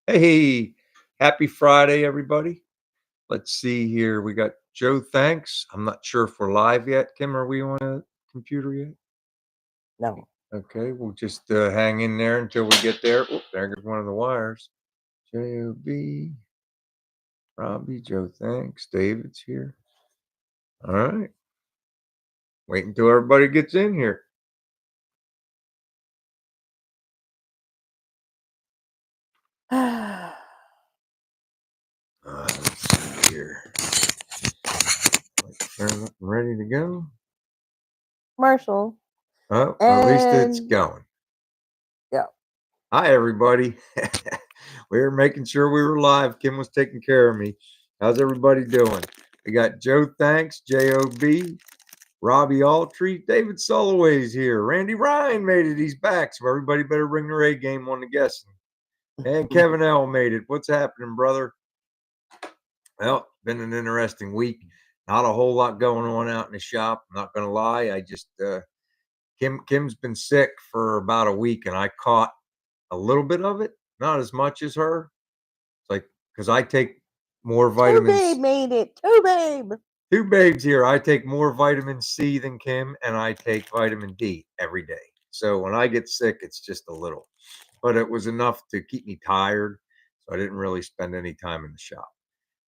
Hey, happy Friday, everybody. Let's see here. We got Joe Thanks. I'm not sure if we're live yet. Kim, are we on a computer yet? No. Okay, we'll just hang in there until we get there. Oh, there goes one of the wires. J-O-B, Robbie, Joe Thanks. David's here. All right. Wait until everybody gets in here. Let's see here. I'm ready to go. Commercial. Oh, at least it's going. Yeah. Hi, everybody. We were making sure we were live. Kim was taking care of me. How's everybody doing? We got Joe Thanks, J-O-B, Robbie Altry, David Soloway's here. Randy Ryan made it. He's back. So everybody better bring their A game on the guessing. And Kevin L made it. What's happening, brother? Well, been an interesting week. Not a whole lot going on out in the shop. I'm not going to lie. I just, Kim's been sick for about a week, and I caught a little bit of it, not as much as her. It's like, because I take more Two vitamins. Babe made it. Two Babe. Two babes here. I take more vitamin C than Kim, and I take vitamin D every day. So when I get sick, it's just a little, but it was enough to keep me tired. So I didn't really spend any time in the shop.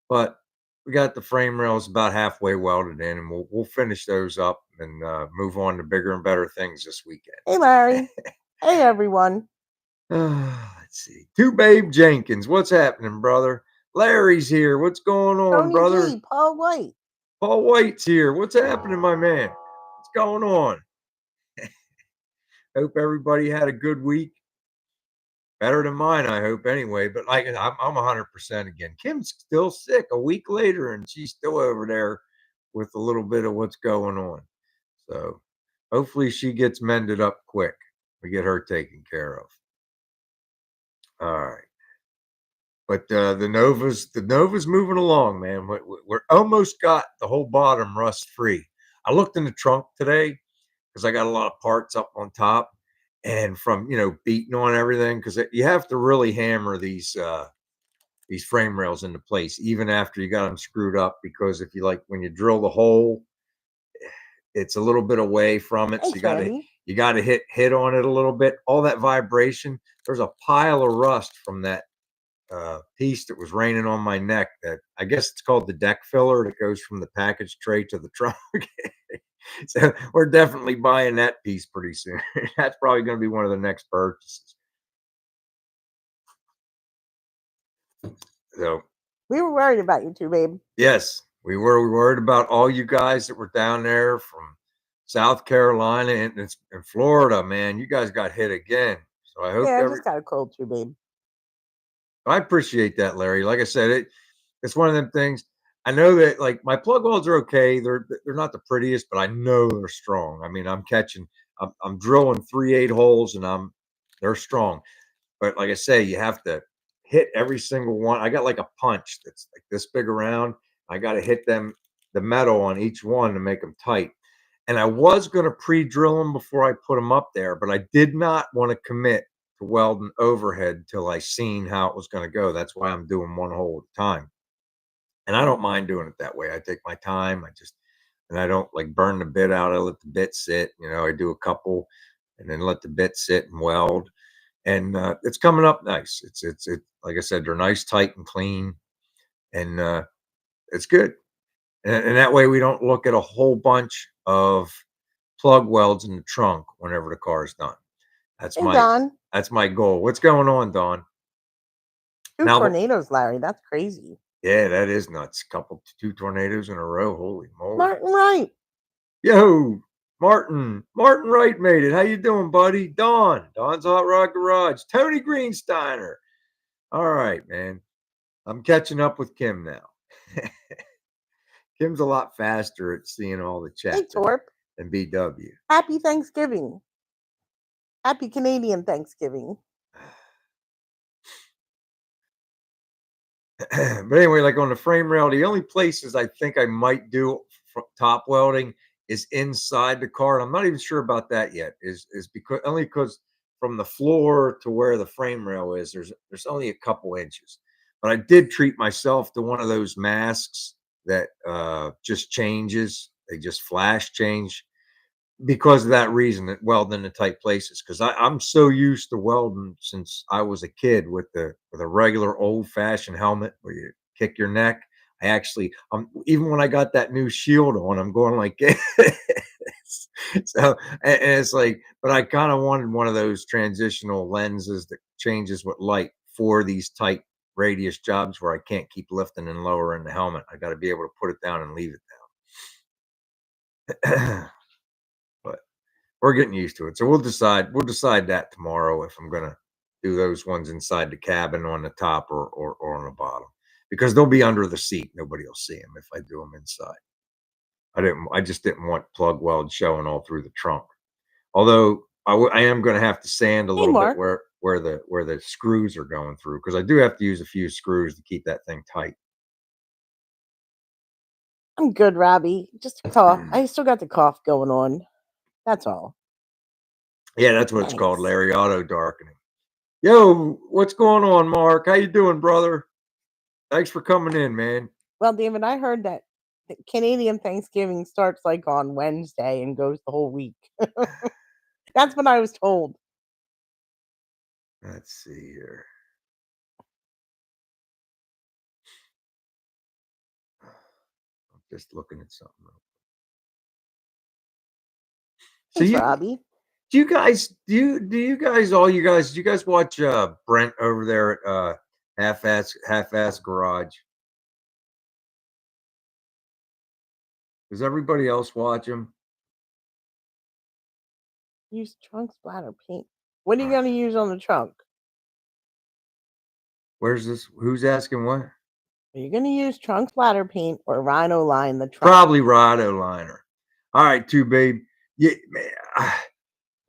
But we got the frame rails about halfway welded in, and we'll finish those up and move on to bigger and better things this weekend. Hey, Larry. Hey, everyone. Let's see. Two Babe Jenkins. What's happening, brother? Larry's here. What's going on, Tony brother? G. Paul White. Paul White's here. What's happening, my man? What's going on? Hope everybody had a good week. Better than mine, I hope, anyway. But like, I'm 100% again. Kim's still sick a week later, and she's still over there with a little bit of what's going on. So hopefully she gets mended up quick. We get her taken care of. All right. But the Nova's moving along, man. We're almost got the whole bottom rust free. I looked in the trunk today because I got a lot of parts up on top, and from beating on everything, because you have to really hammer these frame rails into place even after you got them screwed up, because if you like when you drill the hole, it's a little bit away from it, so Thanks, you got to hit on it a little bit. All that vibration, there's a pile of rust from that piece that was raining on my neck, that I guess it's called the deck filler, that goes from the package tray to the trunk. So we're definitely buying that piece pretty soon. That's probably going to be one of the next purchases. So We were worried about you two, babe. yes, we were worried about all you guys that were down there from South Carolina and Florida. Man, you guys got hit again. So I hope Yeah, I just got a cold too, babe. I appreciate that, Larry. Like I said, it's one of them things. I know that like my plug welds are okay. They're not the prettiest, but I know they're strong. I mean, I'm drilling 3/8 holes, and they're strong. But like I say, you have to hit every single one. I got like a punch that's like this big around. I got to hit the metal on each one to make them tight. And I was going to pre-drill them before I put them up there, but I did not want to commit to welding overhead till I seen how it was going to go. That's why I'm doing one hole at a time. And I don't mind doing it that way. I take my time. And I don't like burn the bit out. I let the bit sit. I do a couple and then let the bit sit and weld. And it's coming up nice. It's like I said, they're nice, tight, and clean, and it's good. And that way we don't look at a whole bunch of plug welds in the trunk whenever the car is done. That's Hey, my Don. that's my goal. What's going on, Don? Two Now, tornadoes, Larry. That's crazy. yeah, that is nuts. Two tornadoes in a row. Holy moly! Martin Wright. Yo, Martin Wright made it. How you doing, buddy? Don's Hot Rod Garage. Tony Greensteiner. All right, man. I'm catching up with Kim now. Kim's a lot faster at seeing all the chat Hey, Torp. than BW. Happy Thanksgiving. Happy Canadian Thanksgiving. But anyway, like on the frame rail, the only places I think I might do top welding is inside the car. And I'm not even sure about that yet. Is because from the floor to where the frame rail is, there's only a couple inches. But I did treat myself to one of those masks that just changes. They just flash change because of that reason, that welding in tight places. Because I'm so used to welding since I was a kid with a regular old fashioned helmet where you kick your neck. I actually, even when I got that new shield on, I'm going like this. So, and it's like, but I kind of wanted one of those transitional lenses that changes with light for these tight radius jobs where I can't keep lifting and lowering the helmet. I got to be able to put it down and leave it down. But we're getting used to it. So we'll decide that tomorrow if I'm gonna do those ones inside the cabin on the top or on the bottom. Because they'll be under the seat. Nobody will see them if I do them inside. I just didn't want plug weld showing all through the trunk. Although I am gonna have to sand a Hey, little bit Mark. where the screws are going through because I do have to use a few screws to keep that thing tight. I'm good, Robbie. Just a cough. I still got the cough going on. That's all. Yeah, that's what it's called, Thanks. Larry, auto darkening. Yo, what's going on, Mark? How you doing, brother? Thanks for coming in, man. Well, David, I heard that the Canadian Thanksgiving starts like on Wednesday and goes the whole week. That's what I was told. Let's see here. I'm just looking at something. So Thanks, you Robbie. do you guys do you guys all you guys do you guys watch Brent over there at half ass garage? Does everybody else watch him? Use trunk splatter paint. What are you Uh, going to use on the trunk? Where's this? Who's asking what? Are you going to use trunk splatter paint or rhino line the trunk? Probably Rado liner. All right, too, babe. Yeah, man.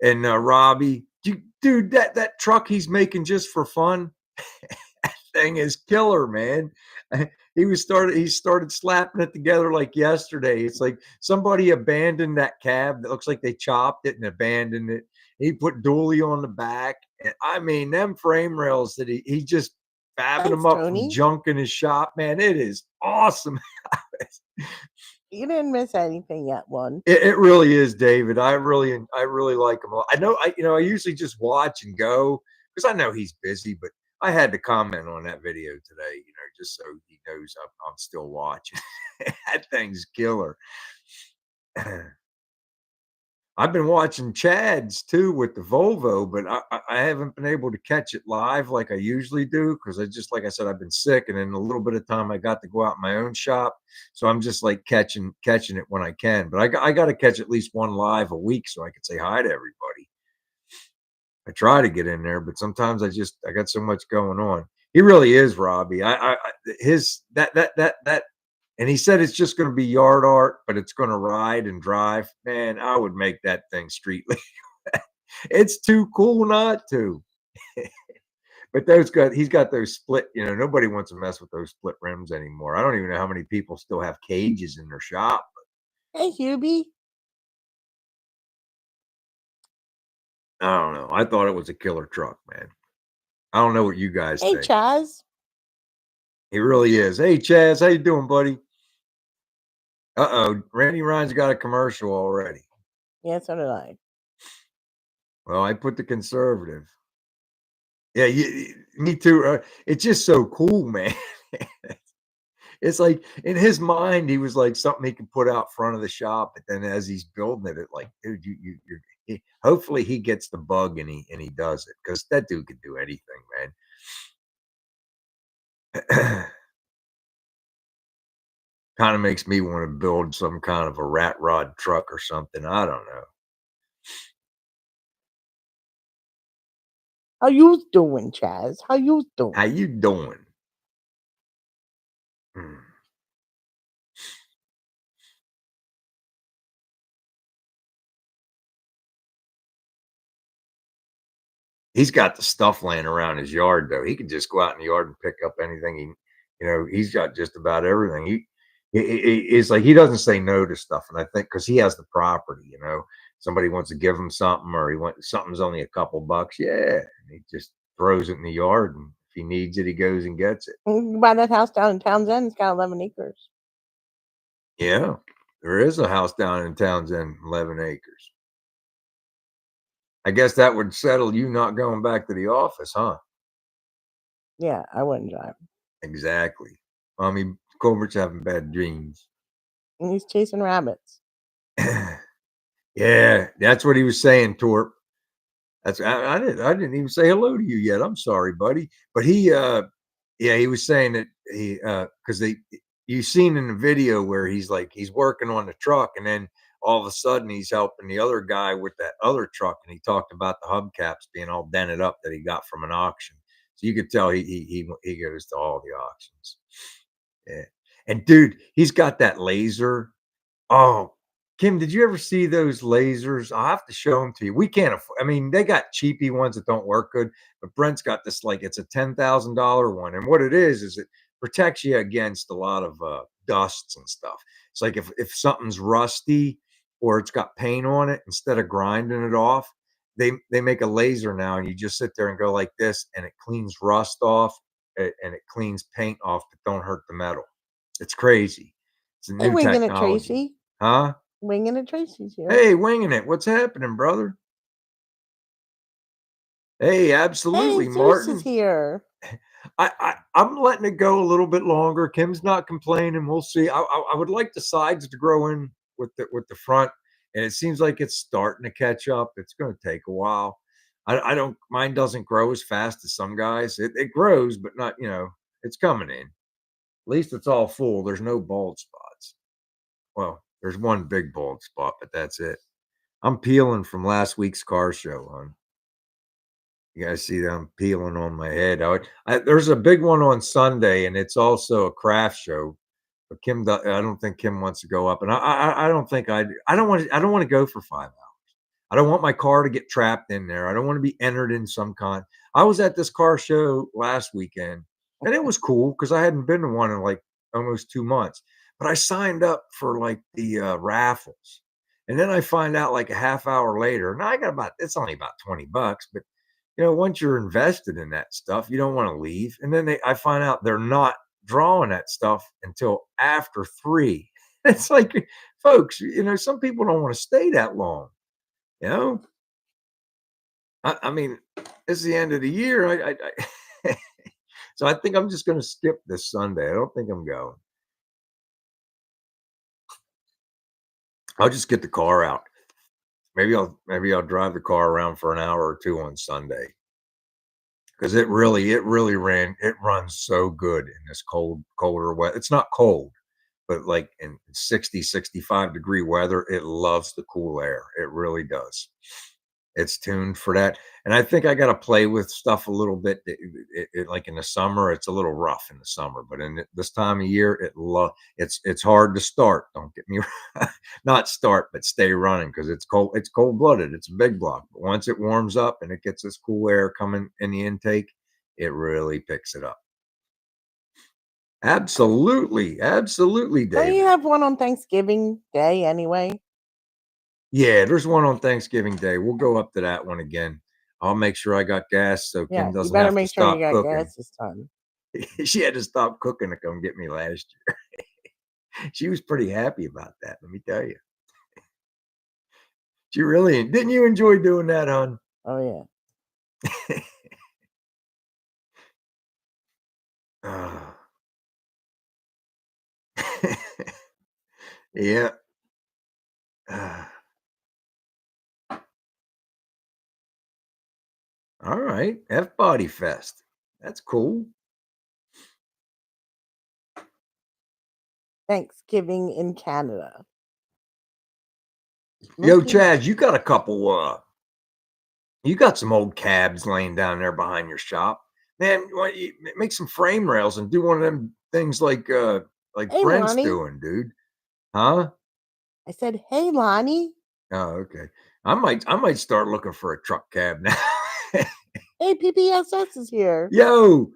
And Robbie, dude, that truck he's making just for fun, thing is killer, man. He started slapping it together like yesterday. It's like somebody abandoned that cab that looks like they chopped it and abandoned it. He put dually on the back. And I mean, them frame rails that he just fabbing Thanks, them up from Tony. junk in his shop, man. It is awesome. You didn't miss anything yet, one. It really is, David. I really like him a lot. I know I usually just watch and go because I know he's busy, but I had to comment on that video today, just so he knows I'm still watching. That thing's killer. I've been watching Chad's too with the Volvo, but I haven't been able to catch it live like I usually do because like I said, I've been sick, and in a little bit of time I got to go out in my own shop, so I'm just like catching it when I can. But I got to catch at least one live a week so I can say hi to everybody. I try to get in there, but sometimes I got so much going on. He really is, Robbie. His that and he said it's just going to be yard art, but it's going to ride and drive. Man, I would make that thing street legal. It's too cool not to. But he's got those split. Nobody wants to mess with those split rims anymore. I don't even know how many people still have cages in their shop. Hey, Hubie. I don't know. I thought it was a killer truck, man. I don't know what you guys Hey, think. Chaz. He really is. Hey, Chaz, how you doing, buddy? Uh-oh, Randy Ryan's got a commercial already. Yeah, so did I. Well, I put the conservative. Yeah, me too. It's just so cool, man. It's like in his mind, he was like something he could put out front of the shop, but then as he's building it, like, dude, hopefully he gets the bug and he does it because that dude can do anything, man. Kind of makes me want to build some kind of a rat rod truck or something. I don't know. How you doing, Chaz? How you How doing? you doing? Hmm. He's got the stuff laying around his yard, though. He can just go out in the yard and pick up anything. He's got just about everything. It's like he doesn't say no to stuff, and I think because he has the property. somebody wants to give him something, or something's only a couple bucks. Yeah, and he just throws it in the yard, and if he needs it, he goes and gets it. You can buy that house down in Townsend. It's got 11 acres. Yeah, there is a house down in Townsend, 11 acres. I guess that would settle you not going back to the office, huh? Yeah, I wouldn't drive. Exactly. Mommy Colbert's having bad dreams. And he's chasing rabbits. Yeah, that's what he was saying, Torp. I didn't even say hello to you yet. I'm sorry, buddy. But yeah, he was saying that he because they you seen in the video where he's working on the truck, and then all of a sudden he's helping the other guy with that other truck, and he talked about the hubcaps being all dented up that he got from an auction. So you could tell he goes to all the auctions. Yeah. And dude, he's got that laser. Oh, Kim, did you ever see those lasers? I'll have to show them to you. We can't afford, I mean, they got cheapy ones that don't work good, but Brent's got this, like, it's a $10,000 one. And what it is it protects you against a lot of dusts and stuff. It's like if something's rusty or it's got paint on it, instead of grinding it off, they make a laser now, and you just sit there and go like this, and it cleans rust off, and it cleans paint off, but don't hurt the metal. It's crazy. It's a Hey, new winging it, technology. Tracy. Huh? Winging it, Tracy's here. Hey, winging it. What's happening, brother? Hey, Hey, absolutely, Zeus is Martin. here. I'm letting it go a little bit longer. Kim's not complaining. We'll see. I would like the sides to grow in with the front, and it seems like it's starting to catch up. It's going to take a while. I don't mine doesn't grow as fast as some guys. It grows, but not, it's coming in. At least it's all full. There's no bald spots. Well, there's one big bald spot, but that's it. I'm peeling from last week's car show, hon. You guys see that I'm peeling on my head. There's a big one on Sunday, and it's also a craft show. But I don't think Kim wants to go up, and I don't think I don't want to. I don't want to go for 5 hours. I don't want my car to get trapped in there. I don't want to be entered in some kind. I was at this car show last weekend, and it was cool because I hadn't been to one in like almost 2 months. But I signed up for like the raffles, and then I find out like a half hour later. Now I got it's only about $20, but once you're invested in that stuff, you don't want to leave. And then I find out they're not drawing that stuff until after 3. It's like, folks, some people don't want to stay that long. You know, I mean, it's the end of the year. So I think I'm just going to skip this Sunday. I don't think I'm going. I'll just get the car out. Maybe I'll drive the car around for an hour or two on Sunday. Because it runs so good in this colder weather. It's not cold, but like in 60, 65-degree weather, it loves the cool air. It really does. It's tuned for that. And I think I got to play with stuff a little bit. Like in the summer, it's a little rough in the summer, but in this time of year, it's hard to start. Don't get me not start, but stay running because it's cold. It's cold blooded. It's a big block. But once it warms up and it gets this cool air coming in the intake, it really picks it up. Absolutely, absolutely, Don't you David. have one on Thanksgiving Day anyway? Yeah, there's one on Thanksgiving Day. We'll go up to that one again. I'll make sure I got gas so Yeah, Kim you doesn't better have to make sure you stop got cooking. gas this time. She had to stop cooking to come get me last year. She was pretty happy about that, let me tell you. She really didn't you enjoy doing that, hon? Oh yeah. Yeah. All right. F Body Fest. That's cool. Thanksgiving in Canada. Yo, Chaz, you got a couple you got some old cabs laying down there behind your shop. Man, why don't you make some frame rails and do one of them things like Hey, Brent's Lonnie. doing, dude. Huh? I said, "Hey, Lonnie." Oh, okay. I might start looking for a truck cab now. Hey, PPSS is here. Yo,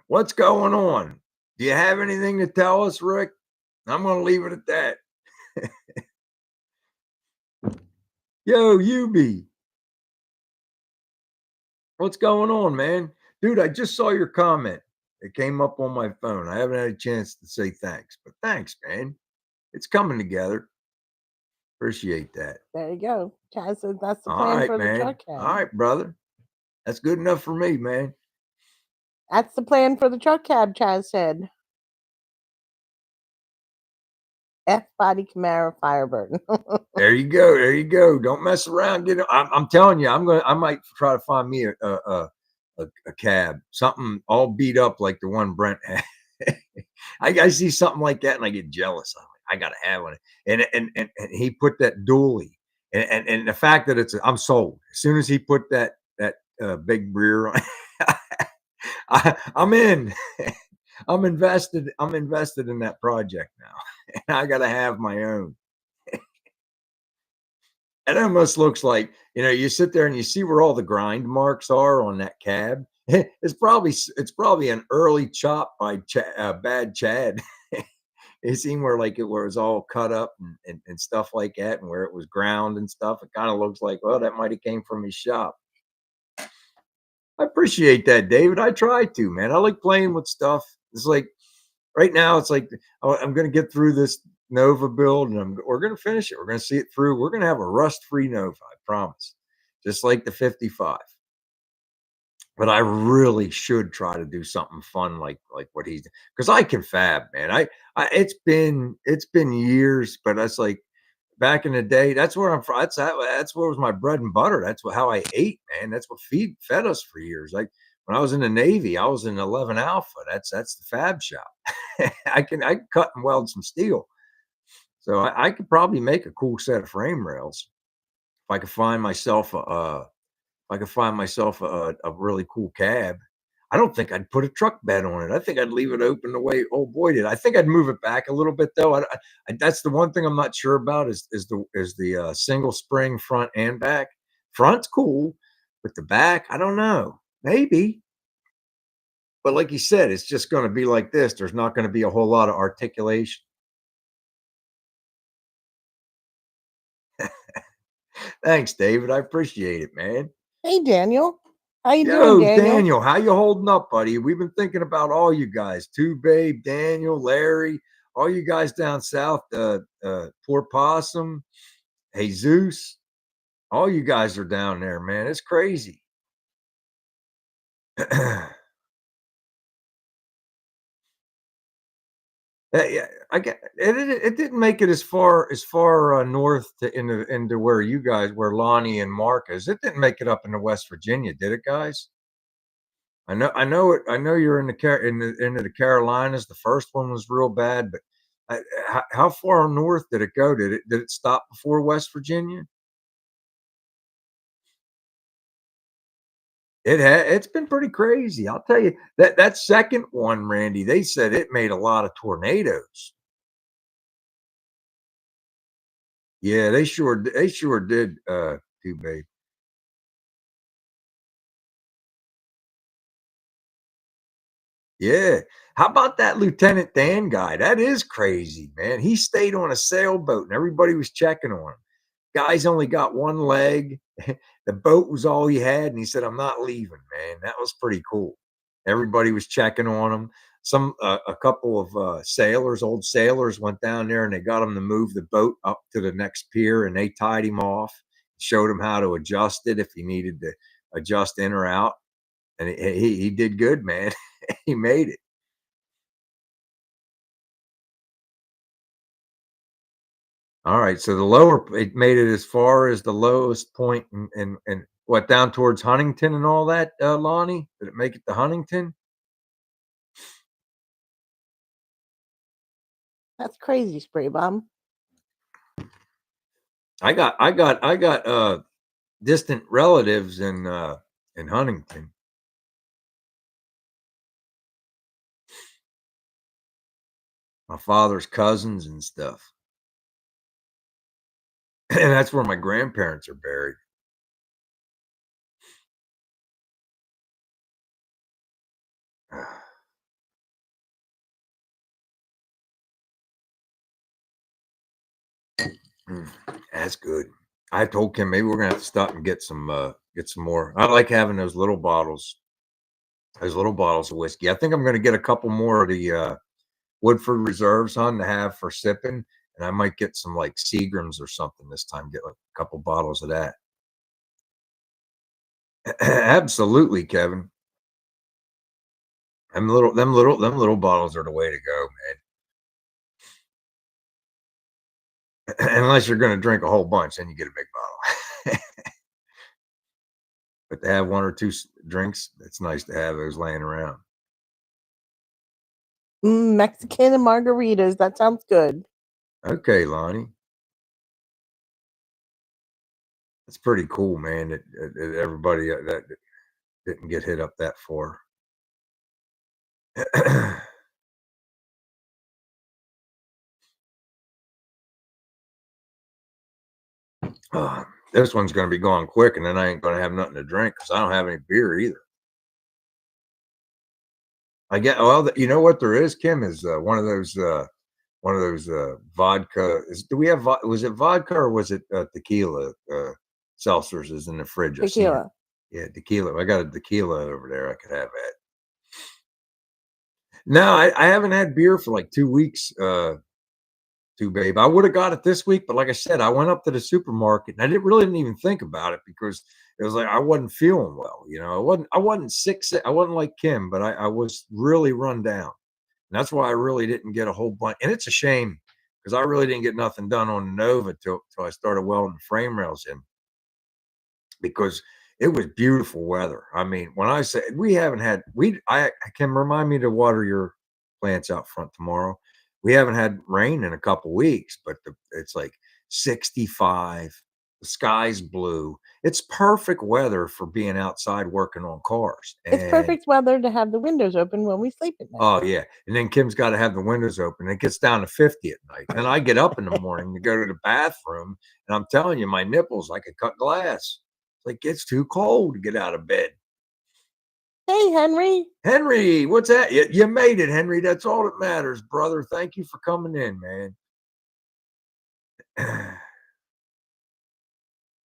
what's going on? Do you have anything to tell us, Rick? I'm going to leave it at that. Yo, Yubi, what's going on, man? Dude, I just saw your comment. It came up on my phone. I haven't had a chance to say thanks, but thanks, man. It's coming together. Appreciate that. There you go. Chaz says that's the All plan right, for the man. truck All cab. right, brother. That's good enough for me, man. That's the plan for the truck cab, Chaz said. F body Camaro Firebird. There you go. There you go. Don't mess around. Get. I'm telling you, I might try to find me a cab, something all beat up like the one Brent had. I see something like that and I get jealous. I'm like, I gotta have one. And he put that dually, and the fact that I'm sold. As soon as he put that big rear on, I'm in. I'm invested. I'm invested in that project now, and I gotta have my own. It almost looks like, you sit there and you see where all the grind marks are on that cab. It's probably an early chop by Bad Chad. You seen where it was all cut up and stuff like that, and where it was ground and stuff. It kind of looks like, well, that might have came from his shop. I appreciate that, David. I try to, man. I like playing with stuff. It's like right now, it's like I'm going to get through this Nova build, and we're going to finish it. We're going to see it through. We're going to have a rust-free Nova, I promise. Just like the 55. But I really should try to do something fun like what he's, because I can fab, man. It's been years, but that's like back in the day. That's where I'm from. That's where was my bread and butter. How I ate, man. That's what fed us for years. Like when I was in the Navy, I was in 11 Alpha. That's the fab shop. I can cut and weld some steel. So I could probably make a cool set of frame rails if I could find myself a really cool cab. I don't think I'd put a truck bed on it. I think I'd leave it open the way old boy did. I think I'd move it back a little bit though. That's the one thing I'm not sure about is the single spring front and back. Front's cool, but the back, I don't know. Maybe. But like you said, it's just going to be like this. There's not going to be a whole lot of articulation. Thanks, David. I appreciate it, man. Hey, Daniel. How you doing, Yo, Daniel? Daniel, how you holding up, buddy? We've been thinking about all you guys, Two Babe, Daniel, Larry, all you guys down south, Poor Possum, Jesus, all you guys are down there, man. It's crazy. Yeah, I get it. It didn't make it as far north into where you guys, where Lonnie and Mark is. It didn't make it up into West Virginia, did it, guys? I know it. I know you're into the Carolinas. The first one was real bad, but how far north did it go? Did it stop before West Virginia? It's been pretty crazy. I'll tell you that second one, Randy. They said it made a lot of tornadoes. Yeah, they sure did. Too bad. Yeah. How about that Lieutenant Dan guy? That is crazy, man. He stayed on a sailboat and everybody was checking on him. Guy's only got one leg. The boat was all he had, and he said, "I'm not leaving, man." That was pretty cool. Everybody was checking on him. A couple of old sailors, went down there and they got him to move the boat up to the next pier, and they tied him off, showed him how to adjust it if he needed to adjust in or out, and he did good, man. He made it. All right, so it made it as far as the lowest point and what, down towards Huntington and all that, Lonnie? Did it make it to Huntington? That's crazy, Spray Bomb. I got distant relatives in Huntington. My father's cousins and stuff. And that's where my grandparents are buried. Mm, that's good. I told Kim maybe we're gonna have to stop and get some more. I like having those little bottles of whiskey. I think I'm gonna get a couple more of the Woodford Reserves on to have for sipping, and I might get some like Seagrams or something this time. Get like a couple bottles of that. Absolutely, Kevin. Them little bottles are the way to go, man. Unless you're gonna drink a whole bunch, then you get a big bottle. But to have one or two drinks, it's nice to have those laying around. Mexican and margaritas. That sounds good. Okay, Lonnie. It's pretty cool, man, that everybody that didn't get hit up that far. This one's gonna be going quick, and then I ain't gonna have nothing to drink because I don't have any beer either. I get well, you know what there is, Kim, is one of those vodka. Do we have? Was it vodka or was it tequila? Seltzers is in the fridge. I seen it. Tequila. Yeah, tequila. I got a tequila over there. I could have that. No, I haven't had beer for like 2 weeks. Too, babe. I would have got it this week, but like I said, I went up to the supermarket and I didn't even think about it because it was like I wasn't feeling well. You know, I wasn't sick. I wasn't like Kim, but I was really run down. And that's why I really didn't get a whole bunch. And it's a shame because I really didn't get nothing done on the Nova till I started welding the frame rails in because it was beautiful weather. I mean, when I say we haven't had I can remind me to water your plants out front tomorrow. We haven't had rain in a couple weeks, but it's like 65. The sky's blue. It's perfect weather for being outside working on cars. It's And perfect weather to have the windows open when we sleep at night. oh yeah, and then Kim's got to have the windows open. It gets down to 50 at night. Then I get up in the morning to go to the bathroom, and I'm telling you, my nipples, I could cut glass. It's like it's too cold to get out of bed. Hey, Henry. Henry, what's that? You made it, Henry. That's all that matters, brother. Thank you for coming in, man.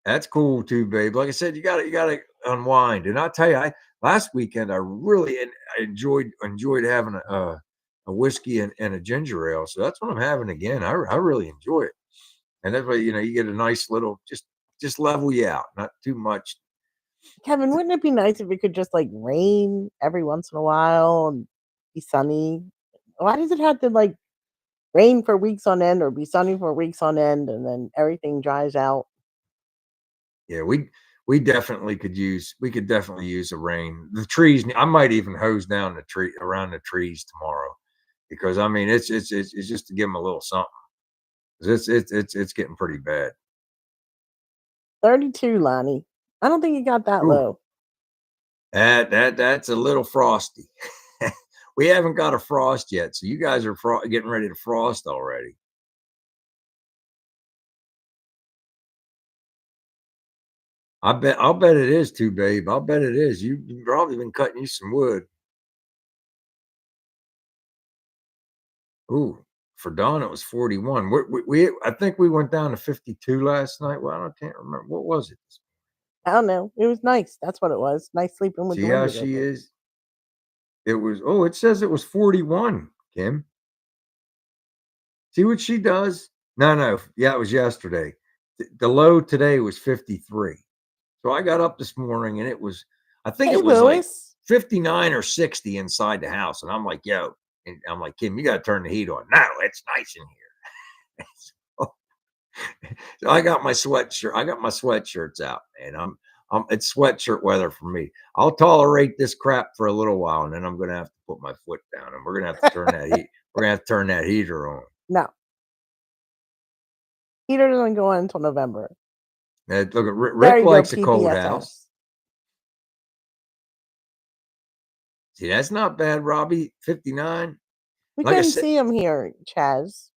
That's cool too, babe. Like I said, you gotta unwind. And I'll tell you, I last weekend I really I enjoyed having a whiskey and a ginger ale. So that's what I'm having again. I really enjoy it. And that's why you get a nice little just level you out, not too much. Kevin, wouldn't it be nice if it could just like rain every once in a while and be sunny? Why does it have to like rain for weeks on end or be sunny for weeks on end and then everything dries out? Yeah, we could definitely use a rain. The trees, I might even hose down the tree around the trees tomorrow because I mean it's just to give them a little something. It's getting pretty bad. 32, Lonnie. I don't think you got that Ooh, low. that's a little frosty. We haven't got a frost yet, so you guys are getting ready to frost already. I'll bet it is too, babe. I'll bet it is. You probably been cutting you some wood. Ooh, for dawn it was 41. I think we went down to 52 last night. Well, I can't remember. What was it? I don't know. It was nice. That's what it was. Nice sleeping with the See how windows she open. is? It says it was 41, Kim. See what she does? No. Yeah, it was yesterday. The low today was 53. So I got up this morning and I think Hey, it was like Lewis. 59 or 60 inside the house. And I'm like, yo, and I'm like, Kim, you got to turn the heat on. No, it's nice in here. So I got my sweatshirt. I got my sweatshirts out, man. It's sweatshirt weather for me. I'll tolerate this crap for a little while, and then I'm gonna have to put my foot down, and we're gonna have to turn that heat. We're gonna have to turn that heater on. No, heater doesn't go on until November. Look, There Rick you go, likes a cold house. PPSS. See, that's not bad, Robbie. 59. We Like I couldn't said, see him here, Chaz.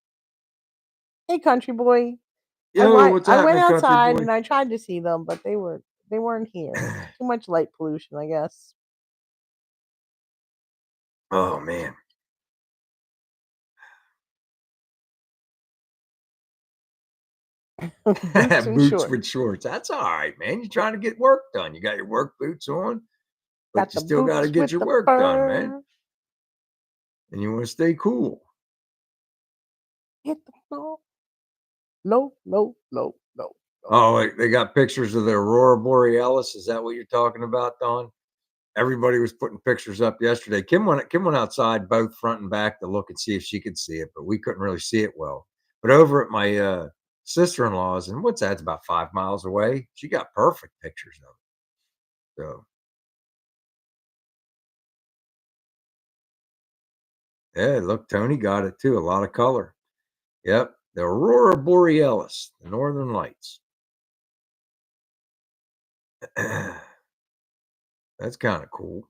Hey, country boy. yo, what's I went happening, country outside boy? and I tried to see them, but they weren't here. Too much light pollution, I guess. Oh man. Boots and Boots shorts. with shorts. That's all right, man. You're trying to get work done. You got your work boots on, but Got you the still got to boots get with your the work done, man. fur. And you want to stay cool. Hit the floor. Low, low, low, low, low. Oh, they got pictures of the Aurora Borealis. Is that what you're talking about, Don? Everybody was putting pictures up yesterday. Kim went outside both front and back to look and see if she could see it, but we couldn't really see it well. But over at my sister-in-law's, and what's that? It's about 5 miles away. She got perfect pictures of it. So yeah, look, Tony got it too. A lot of color. Yep, the Aurora Borealis, the Northern Lights. That's kind of cool.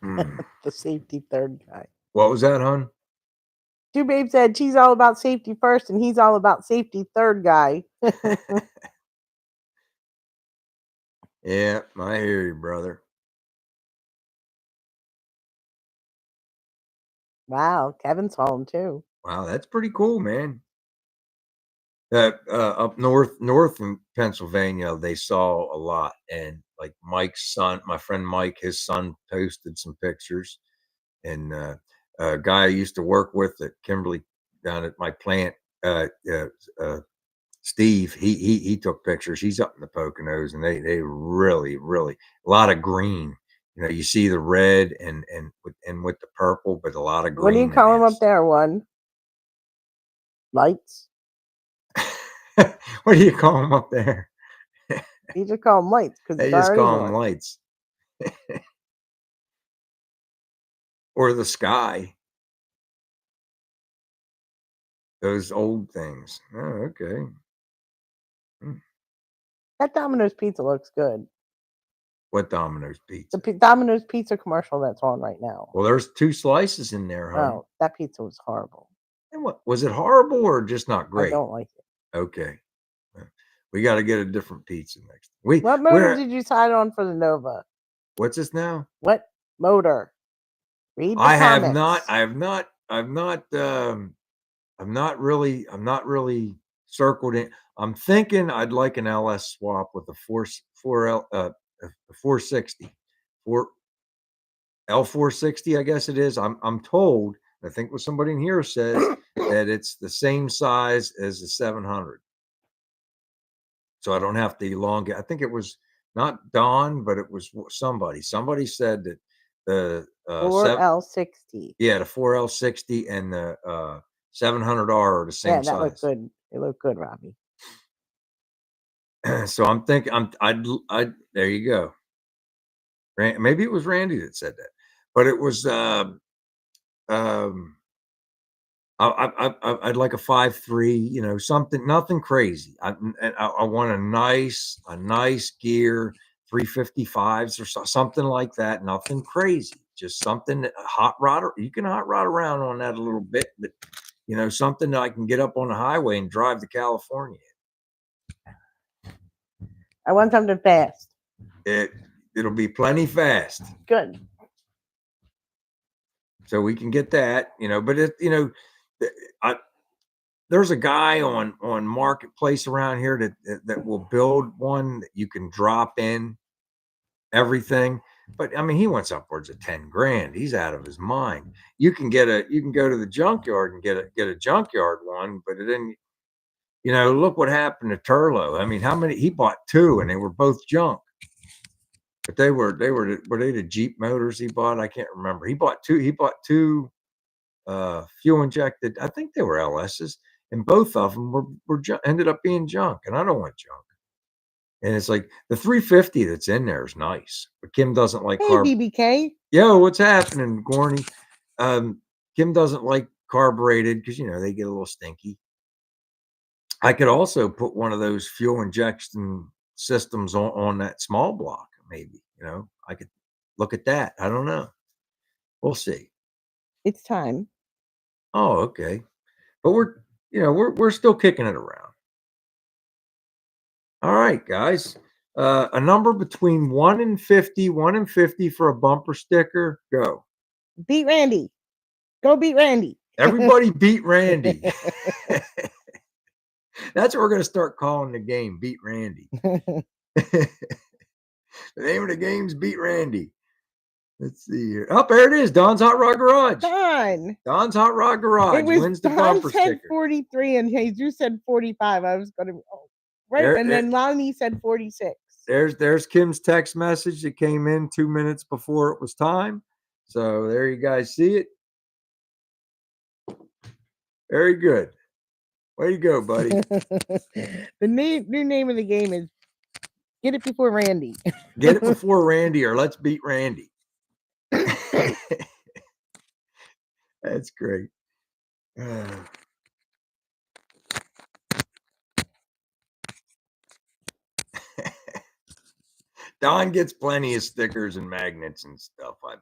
The safety third guy. What was that, hon? Two Babe said she's all about safety first and he's all about safety third guy. Yeah, I hear you, brother. Wow, Kevin saw him too. Wow, that's pretty cool, man. Up north in Pennsylvania, they saw a lot, and like Mike's son, my friend Mike, his son posted some pictures, and a guy I used to work with at Kimberly down at my plant, uh, uh, uh, Steve, he took pictures. He's up in the Poconos, and they really a lot of green. You know, you see the red and with the purple, but a lot of green. What do you call him up there? One lights. What do you call them up there? You just call them lights because They it's just already call them north. lights. Or the sky. Those old things. Oh, okay. That Domino's pizza looks good. What Domino's pizza? The Domino's pizza commercial that's on right now. Well, there's 2 slices in there, huh? Oh, that pizza was horrible. And what was it, horrible or just not I great? don't like it. Okay. We got to get a different pizza next. What motor did you decide on for the Nova? What's this now? What motor? Read the I comments. I've not really circled it. I'm thinking I'd like an LS swap with a 460. 4 L460, I guess it is. I'm told, I think what somebody in here says that it's the same size as the 700. So I don't have to elongate. I think it was not Don, but it was somebody. Somebody said that the 4L60. Yeah, the 4L60 and the 700R are the same Yeah, that looked size. good. It looked good, Robbie. So I'm thinking, I'd there you go. Maybe it was Randy that said that, but it was I'd like a 5.3, you know, something, nothing crazy. I want a nice gear 355s or something like that. Nothing crazy, just something that hot rod. You can hot rod around on that a little bit, but you know, something that I can get up on the highway and drive to California. I want something fast. It'll be plenty fast. Good. So we can get that, you know, but there's a guy on Marketplace around here that will build one that you can drop in everything. But I mean, he wants upwards of 10 grand. He's out of his mind. You can go to the junkyard and get a junkyard one, but then look what happened to Turlo. I mean, how many he bought 2 and they were both junk. But were they the Jeep motors he bought? I can't remember. He bought two fuel injected. I think they were LSs, and both of them were ended up being junk. And I don't want junk. And it's like the 350 that's in there is nice, but Kim doesn't like Hey, BBK. Yo, what's happening, Gorney? Kim doesn't like carbureted because they get a little stinky. I could also put one of those fuel injection systems on that small block, maybe. I could look at that. I don't know. We'll see. It's time. Oh, okay. But we're still kicking it around. All right, guys. A number between 1 and 50, 1 and 50 for a bumper sticker. Go. Beat Randy. Go beat Randy. Everybody beat Randy. That's what we're going to start calling the game. Beat Randy. The name of the game's Beat Randy. Let's see here. Oh, there it is. Don's Hot Rod Garage. Don's Hot Rod Garage wins the bumper sticker. 43 and Jesus said 45. I was going to right, and then Lonnie said 46. There's Kim's text message that came in 2 minutes before it was time. So there you guys see it. Very good. Way to go, buddy. The new name of the game is Get It Before Randy. Get it before Randy, or let's beat Randy. That's great. Don gets plenty of stickers and magnets and stuff, I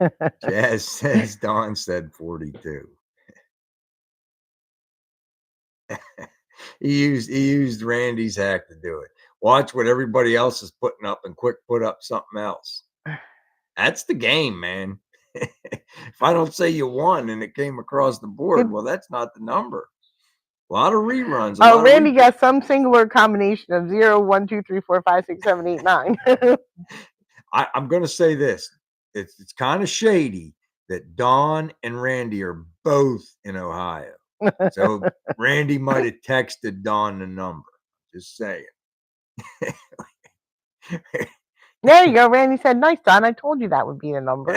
bet. Jazz says Don said 42. He used Randy's hack to do it. Watch what everybody else is putting up and quick put up something else. That's the game, man. If I don't say you won and it came across the board, well, that's not the number. A lot of reruns. Oh, Randy got some singular combination of 0, 1, 2, 3, 4, 5, 6, 7, 8, 9. I'm going to say this. It's kind of shady that Don and Randy are both in Ohio. So Randy might have texted Don the number. Just saying. There you go. Randy said, nice, Don. I told you that would be the number.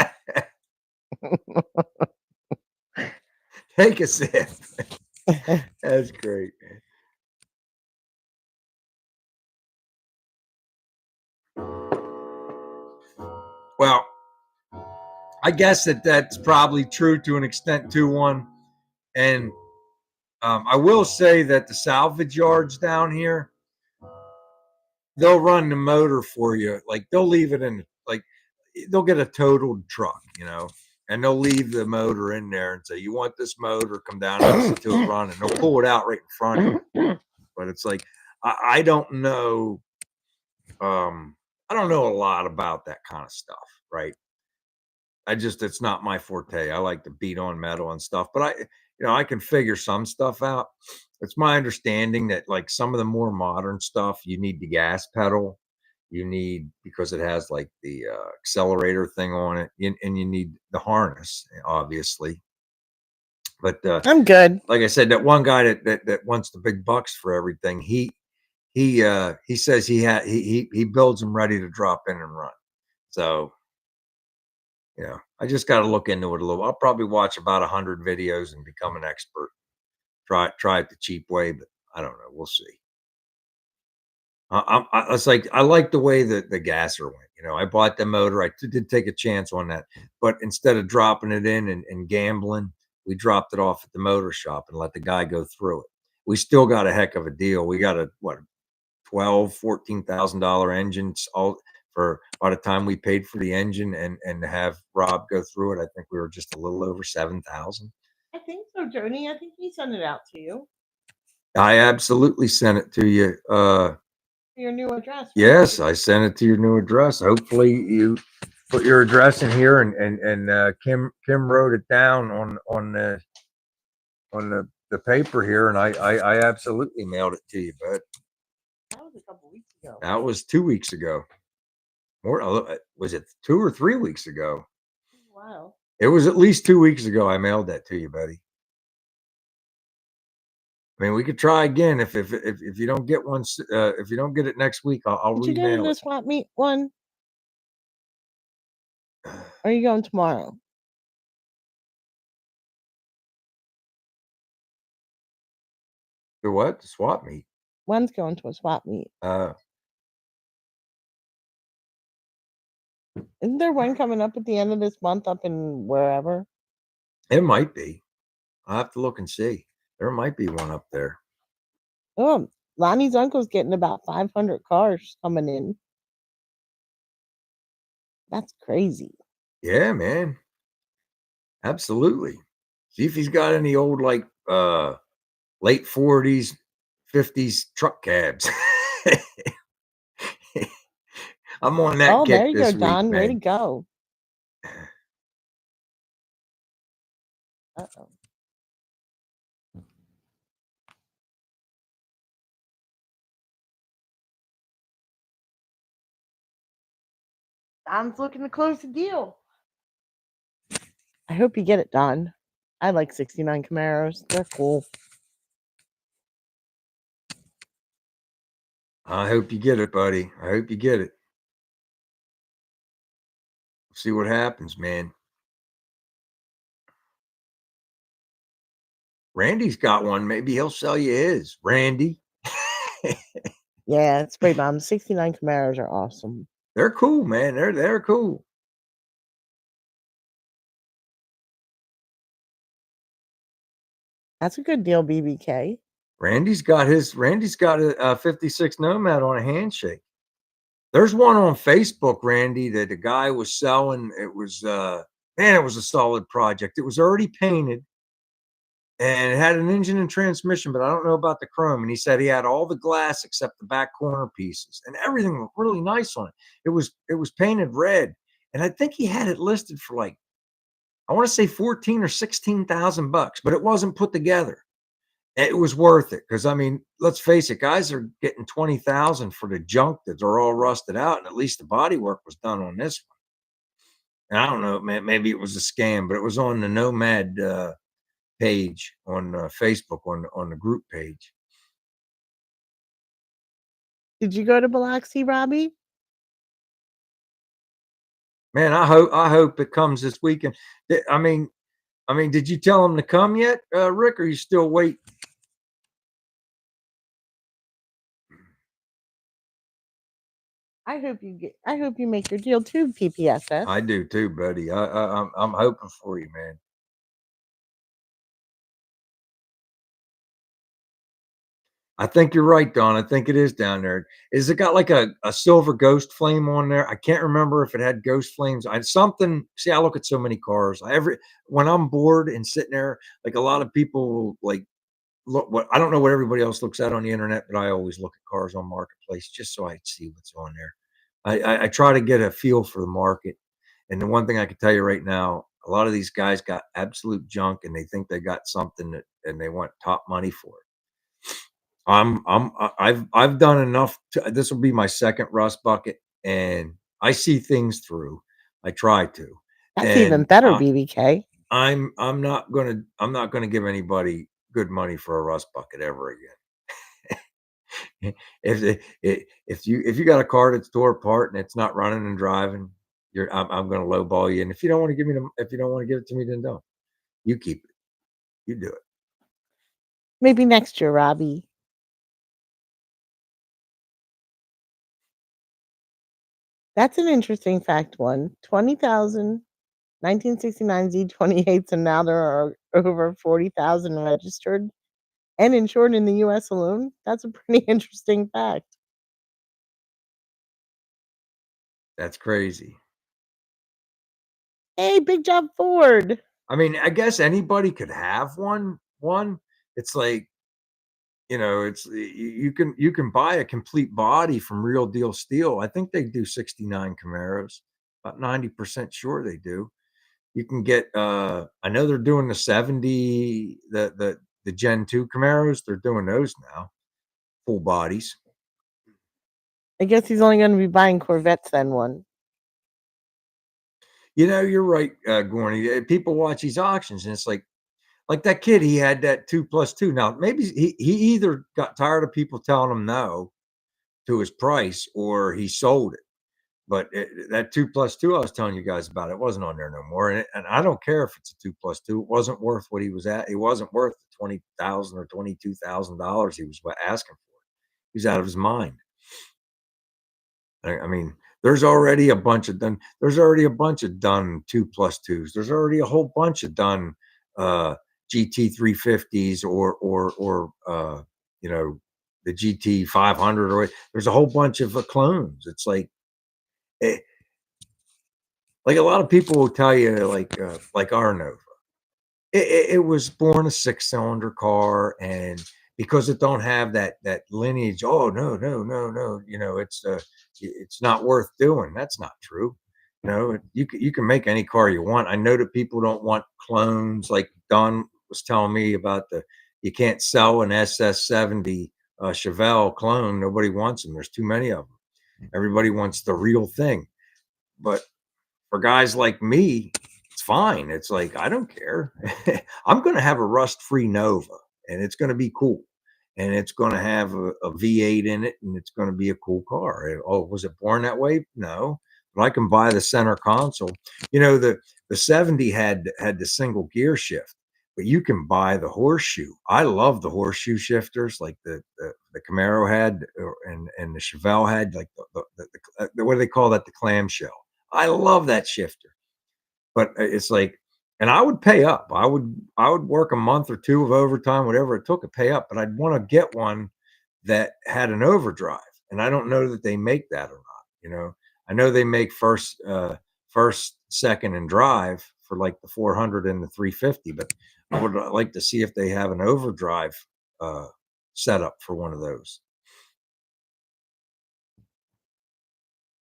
Take a sip. That's great, man. Well, I guess that's probably true to an extent, 2-1. And I will say that the salvage yards down here, they'll run the motor for you. Like they'll leave it in, like they'll get a totaled truck, and they'll leave the motor in there and say, you want this motor, come down and listen to it run, and they'll pull it out right in front of you. But it's like, I don't know. I don't know a lot about that kind of stuff, right? It's not my forte. I like to beat on metal and stuff, but I can figure some stuff out. It's my understanding that like some of the more modern stuff, you need the gas pedal, because it has like the accelerator thing on it, and you need the harness, obviously. But I'm good. Like I said, that one guy that wants the big bucks for everything, he says he builds them ready to drop in and run. So I just got to look into it a little. I'll probably watch about 100 videos and become an expert. Try it the cheap way, but I don't know. We'll see. It's like I like the way that the gasser went. I bought the motor. I did take a chance on that, but instead of dropping it in and gambling, we dropped it off at the motor shop and let the guy go through it. We still got a heck of a deal. We got a $14,000 engines all for by the time we paid for the engine and to have Rob go through it. I think we were just a little over 7,000. I think so, Joni. I think he sent it out to you. I absolutely sent it to you. Your new address. Right? Yes, I sent it to your new address. Hopefully you put your address in here, and Kim wrote it down on the paper here, and I absolutely mailed it to you, bud. That was a couple weeks ago. That was 2 weeks ago. Or was it 2 or 3 weeks ago? Wow. It was at least 2 weeks ago. I mailed that to you, buddy. I mean, we could try again if you don't get one. If you don't get it next week, I'll Did you go to the swap meet one? Are you going tomorrow? The what? The swap meet. One's going to a swap meet. Isn't there one coming up at the end of this month up in wherever? It might be. I'll have to look and see. There might be one up there. Oh, Lonnie's uncle's getting about 500 cars coming in. That's crazy. Yeah, man. Absolutely. See if he's got any old like late 40s, 50s truck cabs. I'm on that Oh, there kick you go, this week, Don. Way to man. go. Uh-oh. Don's looking to close the deal. I hope you get it, Don. I like 69 Camaros. They're cool. I hope you get it, buddy. I hope you get it. See what happens, man. Randy's got one. Maybe he'll sell you his. Randy. Yeah, Spray Bomb. 69 Camaros are awesome. They're cool, man. They're cool. That's a good deal, BBK. Randy's got a 56 Nomad on a handshake. There's one on Facebook, Randy, that the guy was selling. It was man, it was a solid project. It was already painted and it had an engine and transmission, but I don't know about the chrome. And he said he had all the glass except the back corner pieces, and everything looked really nice on it. It was painted red, and I think he had it listed for like, I want to say 14 or 16,000 bucks, but it wasn't put together. It was worth it because I mean, let's face it, guys are getting 20,000 for the junk that they're all rusted out, and at least the body work was done on this one. And I don't know, man, maybe it was a scam, but it was on the Nomad page on Facebook on the group page. Did you go to Biloxi, Robbie? Man, I hope it comes this weekend. I mean, did you tell him to come yet, Rick? Or are you still waiting? I hope you make your deal too, PPSS. I do too, buddy. I'm hoping for you, man. I think you're right, Don. I think it is down there. Is it got like a silver ghost flame on there? I can't remember if it had ghost flames. I something. See, I look at so many cars. When I'm bored and sitting there, like a lot of people like look. What I don't know what everybody else looks at on the internet, but I always look at cars on Marketplace just so I see what's on there. I try to get a feel for the market. And the one thing I can tell you right now, a lot of these guys got absolute junk, and they think they got something and they want top money for it. I've done enough. This will be my second rust bucket, and I see things through. I try to, That's even and better, BBK. I'm not gonna give anybody good money for a rust bucket ever again. If you got a car that's tore apart and it's not running and driving, I'm gonna lowball you. And if you don't want to give me if you don't want to give it to me, then don't. You keep it. You do it. Maybe next year, Robbie. That's an interesting fact one. 20,000 1969 Z28s, and now there are over 40,000 registered and insured in the US alone. That's a pretty interesting fact. That's crazy. Hey, big job, Ford. I mean, I guess anybody could have one. It's like, it's you can buy a complete body from Real Deal Steel. I think they do 69 Camaros. About 90% sure they do. You can get I know they're doing the 70 the Gen 2 Camaros. They're doing those now. Full bodies. I guess he's only going to be buying Corvettes then one. You're right, Gorney. People watch these auctions and it's like that kid, he had that 2+2. Now, maybe he either got tired of people telling him no to his price or he sold it. But that 2+2 I was telling you guys about, it wasn't on there no more. And I don't care if it's a 2+2. It wasn't worth what he was at. It wasn't worth the $20,000 or $22,000 he was asking for. He was out of his mind. I mean, there's already a bunch of done. There's already a bunch of done 2+2s. There's already a whole bunch of done GT 350s or the GT 500. Or there's a whole bunch of clones. It's like a lot of people will tell you, like our Nova. It was born a 6-cylinder car, and because it don't have that lineage. Oh, no, no, no, no, it's not worth doing. That's not true. You can make any car you want. I know that people don't want clones, like Don was telling me about you can't sell an SS70 Chevelle clone. Nobody wants them. There's too many of them. Everybody wants the real thing. But for guys like me, it's fine. It's like, I don't care. I'm going to have a rust-free Nova, and it's going to be cool. And it's going to have a V8 in it, and it's going to be a cool car. Oh, was it born that way? No, but I can buy the center console. The 70 had the single gear shift, but you can buy the horseshoe. I love the horseshoe shifters, like the Camaro had, and the Chevelle had, like what do they call that? The clamshell. I love that shifter, but it's like, and I would pay up. I would work a month or two of overtime, whatever it took to pay up, but I'd want to get one that had an overdrive. And I don't know that they make that or not. I know they make first, second, and drive for like the 400 and the 350, but I would like to see if they have an overdrive uh, setup for one of those.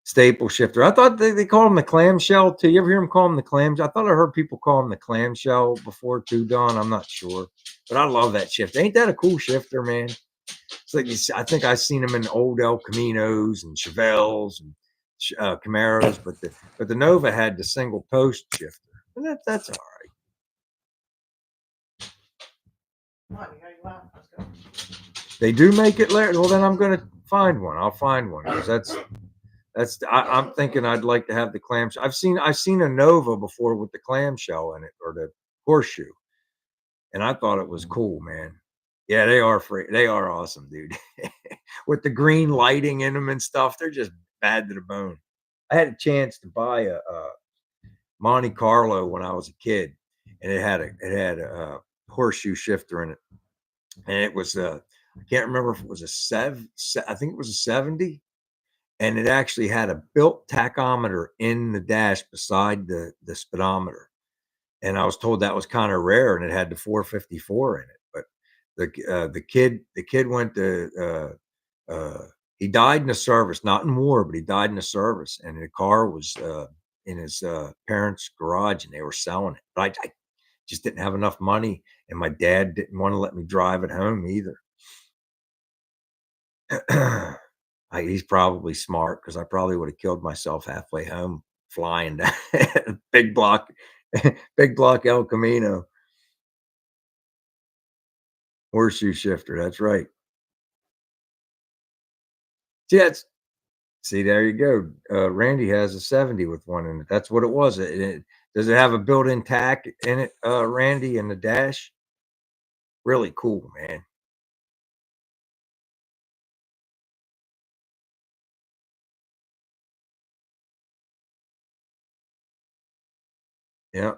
Staple shifter. I thought they call them the clamshell too. You ever hear them call them the clams? I thought I heard people call them the clamshell before too, Don. I'm not sure, but I love that shifter. Ain't that a cool shifter, man? It's like I think I've seen them in old El Caminos and Chevelles and Camaros, but the Nova had the single post shifter, and that's all right. They do make it, Larry. Well, then I'm going to find one. I'll find one because I'm thinking I'd like to have the clamshell. I've seen a Nova before with the clamshell in it, or the horseshoe, and I thought it was cool, man. Yeah, they are free. They are awesome, dude. With the green lighting in them and stuff, they're just bad to the bone. I had a chance to buy a Monte Carlo when I was a kid, and it had a horseshoe shifter in it, and it was I can't remember if it was I think it was a 70, and it actually had a built tachometer in the dash beside the speedometer. And I was told that was kind of rare, and it had the 454 in it. But the kid went to he died in the service, not in war, but he died in the service, and the car was in his parents' garage, and they were selling it. But I just didn't have enough money, and my dad didn't want to let me drive it home either. He's probably smart because I probably would have killed myself halfway home flying down big block, big block El Camino. Horseshoe shifter. That's right. Jets. See, there you go. Randy has a 70 with one in it. That's what it was. Does it have a built-in tack in it, Randy, in the dash? Really cool, man. Yeah.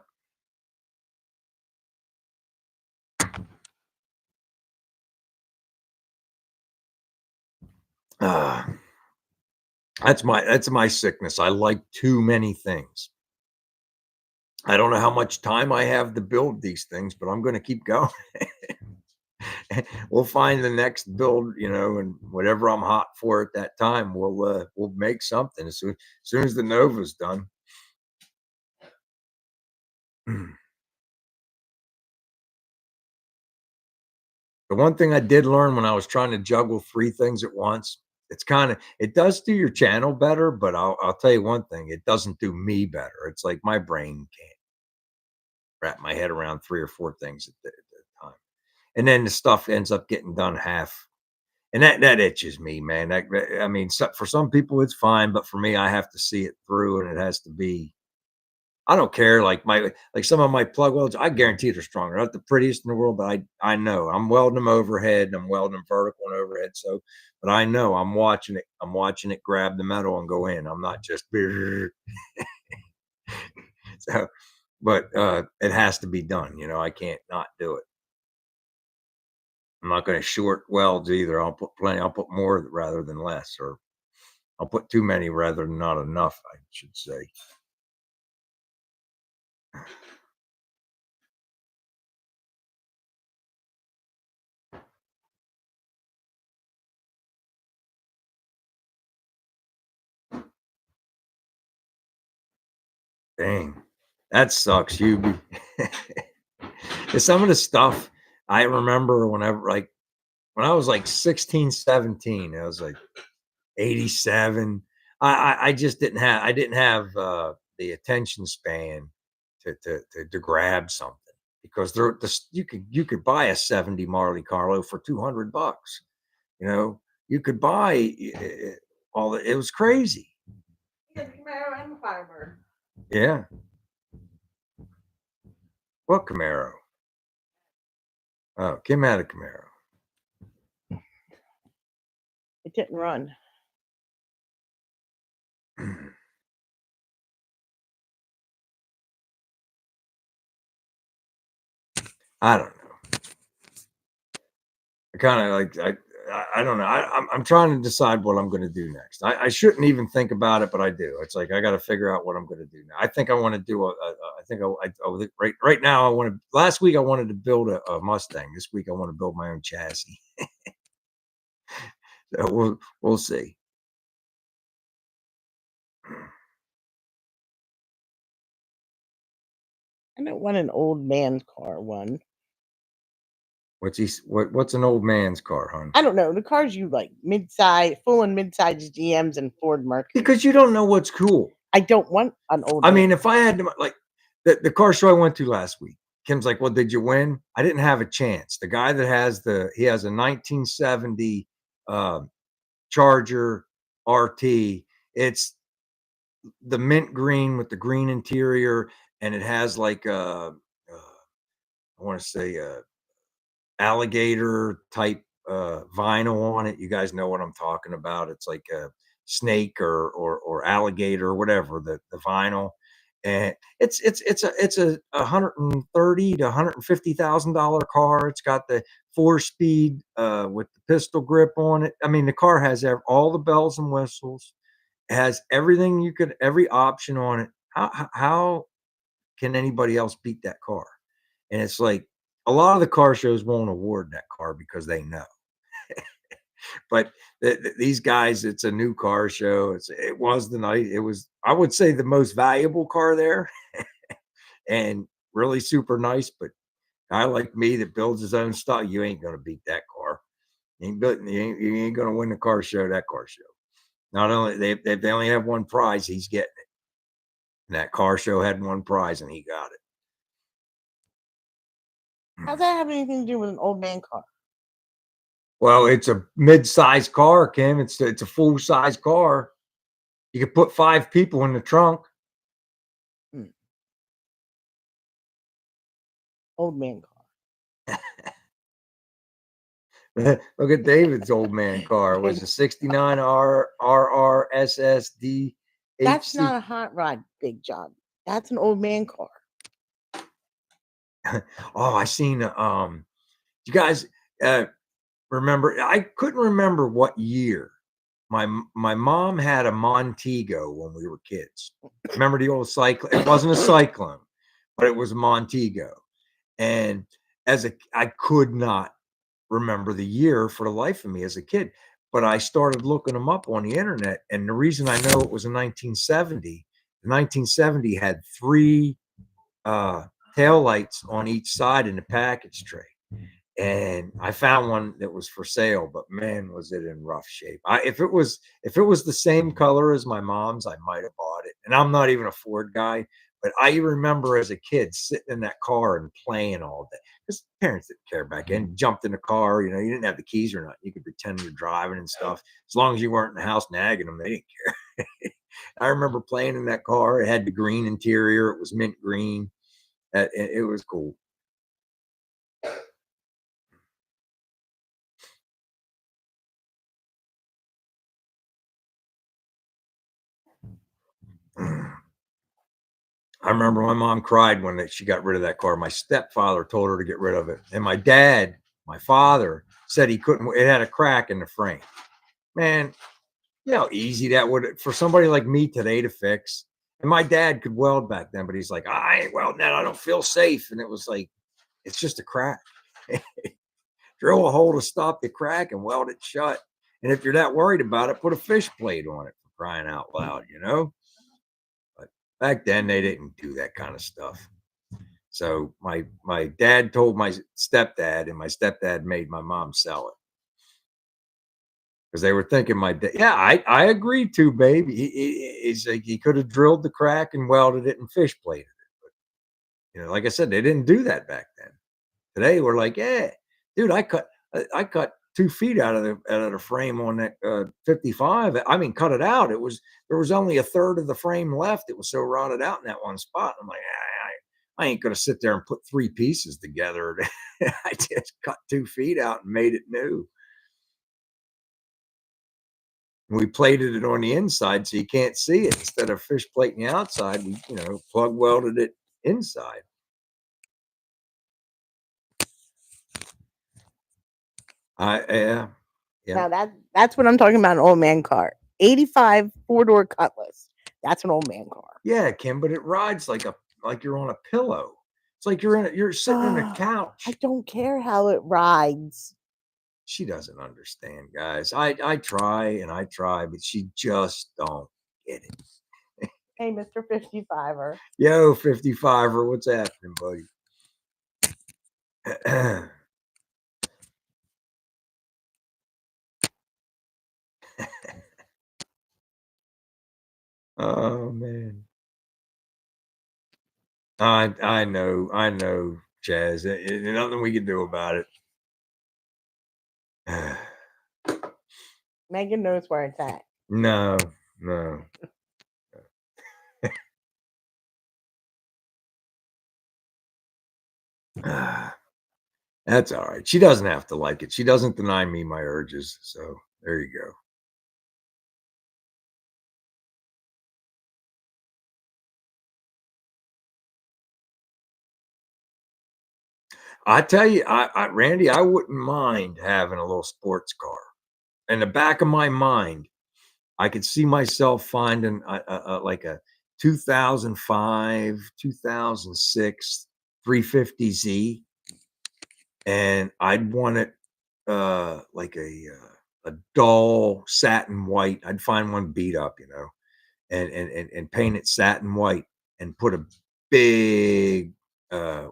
Uh, that's my sickness. I like too many things. I don't know how much time I have to build these things, but I'm going to keep going. We'll find the next build, and whatever I'm hot for at that time, we'll make something as soon as the Nova's done. The one thing I did learn when I was trying to juggle three things at once, it does do your channel better, but I'll tell you one thing, it doesn't do me better. It's like my brain can't wrap my head around three or four things at a time, and then the stuff ends up getting done half, and that itches me, man. I mean, for some people it's fine, but for me, I have to see it through, and it has to be. I don't care. Like some of my plug welds, I guarantee they're strong. They're not the prettiest in the world, but I know I'm welding them overhead and I'm welding them vertical and overhead. So, but I know I'm watching it. I'm watching it grab the metal and go in. I'm not just so, but it has to be done. I can't not do it. I'm not going to short welds either. I'll put plenty. I'll put more rather than less, or I'll put too many rather than not enough, I should say. Dang, that sucks, Hubie. Some of the stuff I remember whenever, like, when I was like 16, 17, I was like 87. I just didn't have the attention span to grab something because you could buy a 70 Marley Carlo for $200. You know, you could buy it was crazy. Yeah. What Camaro? Oh, Kim had a Camaro. It didn't run. I don't know. I kind of like I don't know. I'm trying to decide what I'm going to do next. I shouldn't even think about it, but I do. It's like I got to figure out what I'm going to do now. I think I want to do I think right now I want to. Last week I wanted to build a Mustang. This week I want to build my own chassis. So we'll see. I don't want an old man car one. What's an old man's car, hon? I don't know. The cars you like mid-size, full and mid-size GMs and Ford Mercury. Because you don't know what's cool. I don't want an old. I mean, if I had to, like the car show I went to last week, Kim's like, "Well, did you win?" I didn't have a chance. The guy that has he has a 1970 Charger RT. It's the mint green with the green interior, and it has like I want to say alligator type vinyl on it. You guys know what I'm talking about. It's like a snake or alligator or whatever the vinyl, and it's a $130,000 to $150,000 car. It's got the 4-speed with the pistol grip on it. I mean, the car has all the bells and whistles. It has everything every option on it. How can anybody else beat that car? And it's like a lot of the car shows won't award that car because they know. But these guys, it's a new car show. It was the night. It was, I would say, the most valuable car there, and really super nice. But a guy like me that builds his own stuff, you ain't gonna beat that car. You ain't gonna win the car show. That car show. Not only they only have one prize, he's getting it. And that car show had one prize, and he got it. How's that have anything to do with an old man car? Well, it's a mid-sized car, Kim. It's a full-size car. You could put 5 people in the trunk. Old man car. Look at David's old man car. It was a 69 RR SSD. That's not a hot rod, Big John. That's an old man car. Oh, I seen you guys remember, I couldn't remember what year. My mom had a Montego when we were kids. Remember the old Cyclone? It wasn't a Cyclone, but it was a Montego. And I could not remember the year for the life of me as a kid, but I started looking them up on the internet. And the reason I know it was a 1970, the 1970 had 3 tail lights on each side in the package tray. And I found one that was for sale, but man, was it in rough shape. If it was the same color as my mom's, I might have bought it. And I'm not even a Ford guy, but I remember as a kid sitting in that car and playing all day because parents didn't care back then. Jumped in the car, you didn't have the keys or not. You could pretend you're driving and stuff. As long as you weren't in the house nagging them, they didn't care. I remember playing in that car. It had the green interior. It was mint green. It was cool. I remember my mom cried when she got rid of that car. My stepfather told her to get rid of it. And my dad, my father, said he couldn't. It had a crack in the frame. Man, you know how easy that would for somebody like me today to fix. And my dad could weld back then, but he's like, I ain't welding that. I don't feel safe. And it was like, it's just a crack. Drill a hole to stop the crack and weld it shut. And if you're that worried about it, put a fish plate on it, for crying out loud, But Back then, they didn't do that kind of stuff. So my dad told my stepdad, and my stepdad made my mom sell it because they were thinking my dad. Yeah, I agreed to, babe. He's like he could have drilled the crack and welded it and fish plated it. Like I said, they didn't do that back then. Today we're like, yeah, dude, I cut 2 feet out of the frame on that 55. I mean, cut it out. There was only a third of the frame left. It was so rotted out in that one spot. I'm like, I ain't gonna sit there and put 3 pieces together. I just cut 2 feet out and made it new. And we plated it on the inside so you can't see it. Instead of fish plating the outside, we plug welded it inside. Yeah. Now that's what I'm talking about, an old man car. 85 4-door Cutlass. That's an old man car. Yeah, Kim, but it rides like you're on a pillow. It's like you're sitting on a couch. I don't care how it rides. She doesn't understand, guys. I try and I try, but she just don't get it. Hey, Mr. 55er. Yo, 55er, what's happening, buddy? Oh man. I know, Chaz. There's nothing we can do about it. Megan knows where it's at. No. That's all right. She doesn't have to like it. She doesn't deny me my urges. So there you go. I tell you, Randy, I wouldn't mind having a little sports car. In the back of my mind, I could see myself finding like a 2005, 2006 350Z, and I'd want it like a dull satin white. I'd find one beat up, and paint it satin white and put a big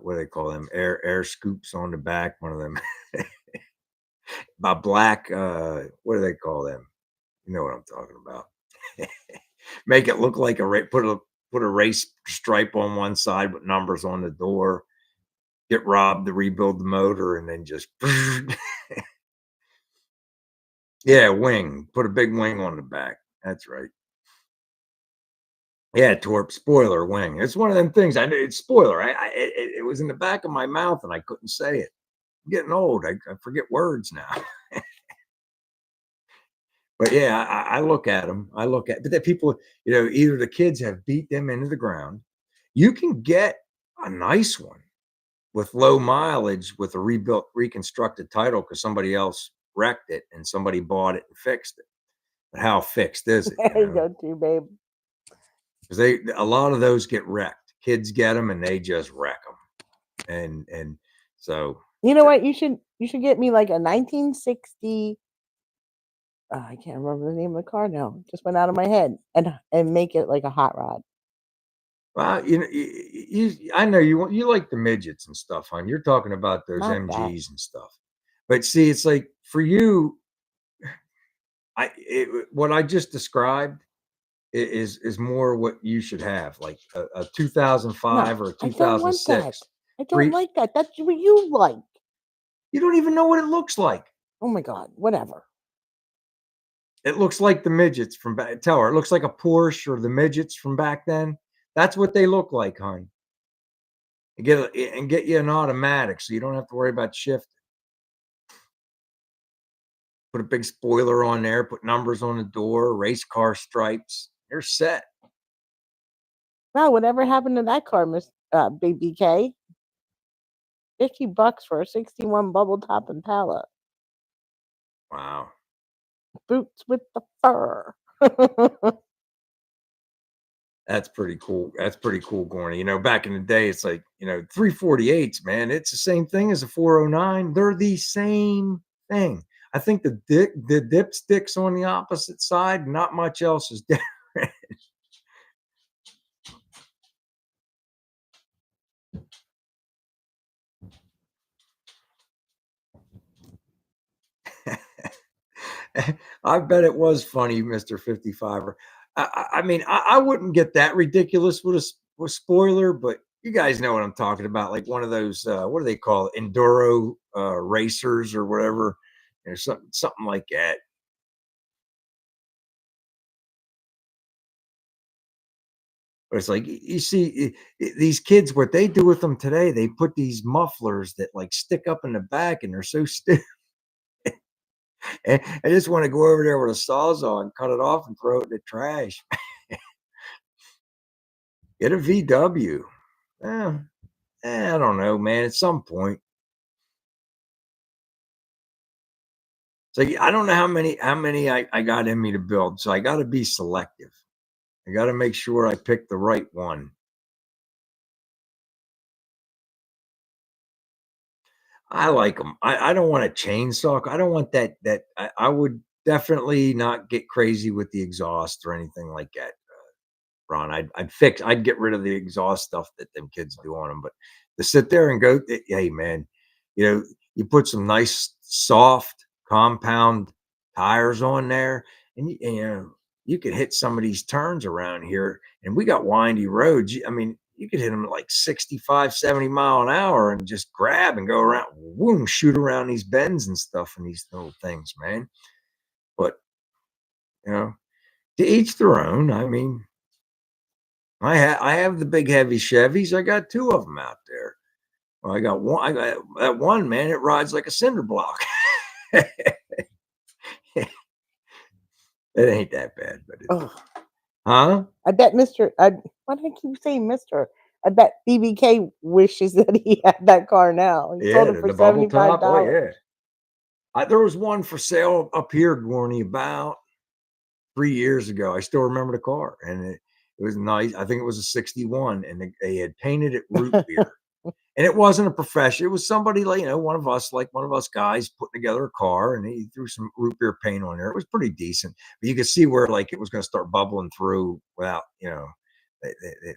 what do they call them, air scoops on the back, one of them. My black what do they call them? You know what I'm talking about. Make it look like put a race stripe on one side with numbers on the door, get robbed to rebuild the motor, and then just yeah, wing, put a big wing on the back. That's right. Yeah, torp spoiler wing. It's one of them things. I knew it's spoiler. It was in the back of my mouth and I couldn't say it. I'm getting old. I forget words now. But yeah, I look at them. But the people, either the kids have beat them into the ground. You can get a nice one with low mileage with a reconstructed title because somebody else wrecked it and somebody bought it and fixed it. But how fixed is it? There you go, too, babe. Because a lot of those get wrecked. Kids get them and they just wreck them. And so you know what? You should get me like a 1960. I can't remember the name of the car now. It just went out of my head, and make it like a hot rod. Well, I know you like the midgets and stuff, hon. You're talking about those Not MGs that. and stuff. But see, it's like for you, what I just described is more what you should have, like a 2005 No, or a I don't want that. 2006. I don't like that. That's what you like. You don't even know what it looks like. Oh my God, whatever. It looks like the midgets from back. Tell her it looks like a Porsche or the midgets from back then. That's what they look like, hon. And get you an automatic so you don't have to worry about shifting. Put a big spoiler on there, put numbers on the door, race car stripes. You're set. Wow, whatever happened to that car, Miss Big BK? $50 for a 61 bubble top Impala. Wow. Boots with the fur. That's pretty cool. That's pretty cool, Gorny. Back in the day, it's like, 348s, man. It's the same thing as a 409. They're the same thing. I think the dipsticks on the opposite side, not much else is different. I bet it was funny, Mr. 55er. I mean, I wouldn't get that ridiculous with with spoiler, but you guys know what I'm talking about. Like one of those, what do they call it? Enduro racers or whatever, something like that. But it's like you see these kids, what they do with them today, they put these mufflers that like stick up in the back, and they're so stiff. And I just want to go over there with a sawzall and cut it off and throw it in the trash. Get a VW. Eh, I don't know, man. At some point, it's like I don't know how many I got in me to build, so I got to be selective. I got to make sure I pick the right one. I like them. I don't want a chainsaw. I don't want that. I would definitely not get crazy with the exhaust or anything like that. Ron. I'd get rid of the exhaust stuff that them kids do on them. But to sit there and go, hey man, you put some nice soft compound tires on there, and you could hit some of these turns around here, and we got windy roads. I mean, you could hit them at like 65, 70 mile an hour and just grab and go around, boom, shoot around these bends and stuff and these little things, man. But you know, to each their own. I mean, I have the big heavy Chevys. I got 2 of them out there. Well, I got one. I got that one, man. It rides like a cinder block. It ain't that bad, but Oh, huh? I bet why do I keep saying Mister? I bet BBK wishes that he had that car now. He sold Yeah, it for the bubble top. Oh $75. yeah. There was one for sale up here, Gorney, about 3 years ago. I still remember the car, and it was nice. I think it was a '61, and they had painted it root beer. And it wasn't a profession. It was somebody like, one of us, like one of us guys putting together a car, and he threw some root beer paint on there. It was pretty decent, but you could see where like it was going to start bubbling through without, they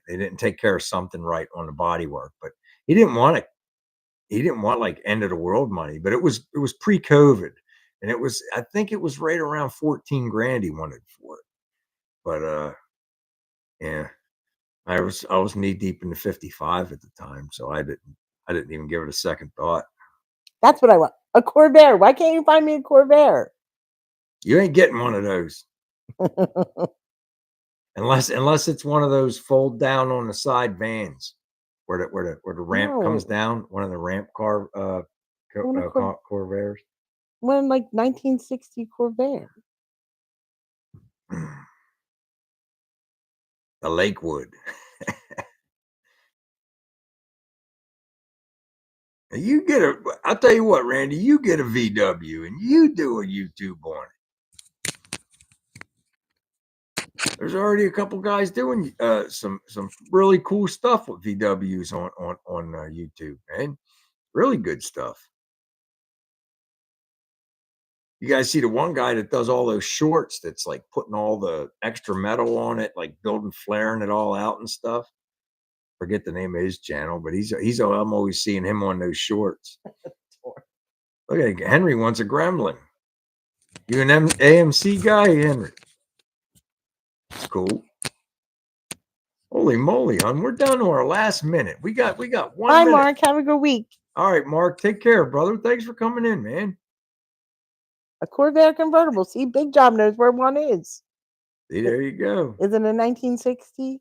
didn't take care of something right on the body work. But he didn't want it. He didn't want like end of the world money, but it was pre-COVID, and I think it was right around 14 grand he wanted for it. But yeah. I was knee deep in the 55 at the time, so I didn't even give it a second thought. That's what I want. A Corvair. Why can't you find me a Corvair? You ain't getting one of those unless it's one of those fold down on the side vans where the ramp comes No. down. One of the ramp car I want a Corvairs. one like 1960 Corvair. The Lakewood. You get I'll tell you what, Randy, you get a VW and you do a YouTube on it. There's already a couple guys doing some really cool stuff with VWs on YouTube, man. Really good stuff. You guys see the one guy that does all those shorts that's like putting all the extra metal on it, like building, flaring it all out and stuff. Forget the name of his channel, but I'm always seeing him on those shorts. Look at Henry wants a Gremlin. You an AMC guy, Henry? Cool. Holy moly, hon. We're down to our last minute. We got 1 Bye, minute. Mark. Have a good week. All right, Mark. Take care, brother. Thanks for coming in, man. A Corvair convertible. See, Big Job knows where one is. See, there you go. Is it a 1960?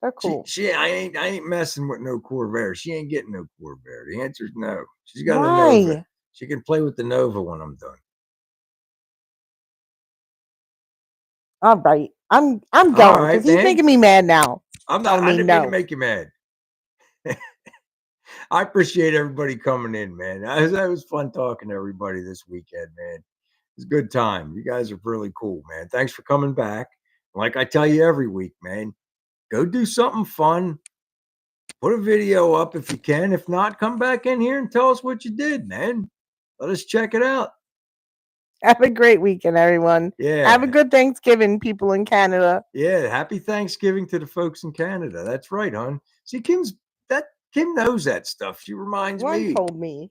They're cool. I ain't messing with no Corvair. She ain't getting no Corvair. The answer is no. She's got Why? a Nova. She can play with the Nova when I'm done. All right. I'm going because he's making me mad now. I'm not. I didn't mean to make you mad. I appreciate everybody coming in, man. That was fun talking to everybody this weekend, man. It was a good time. You guys are really cool, man. Thanks for coming back. Like I tell you every week, man, go do something fun. Put a video up if you can. If not, come back in here and tell us what you did, man. Let us check it out. Have a great weekend, everyone. Yeah. Have a good Thanksgiving, people in Canada. Yeah. Happy Thanksgiving to the folks in Canada. That's right, hon. See, Kim knows that stuff. She reminds me. One told me.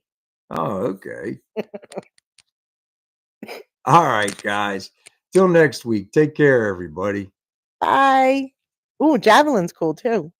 Oh, okay. All right, guys. Till next week. Take care, everybody. Bye. Ooh, javelin's cool too.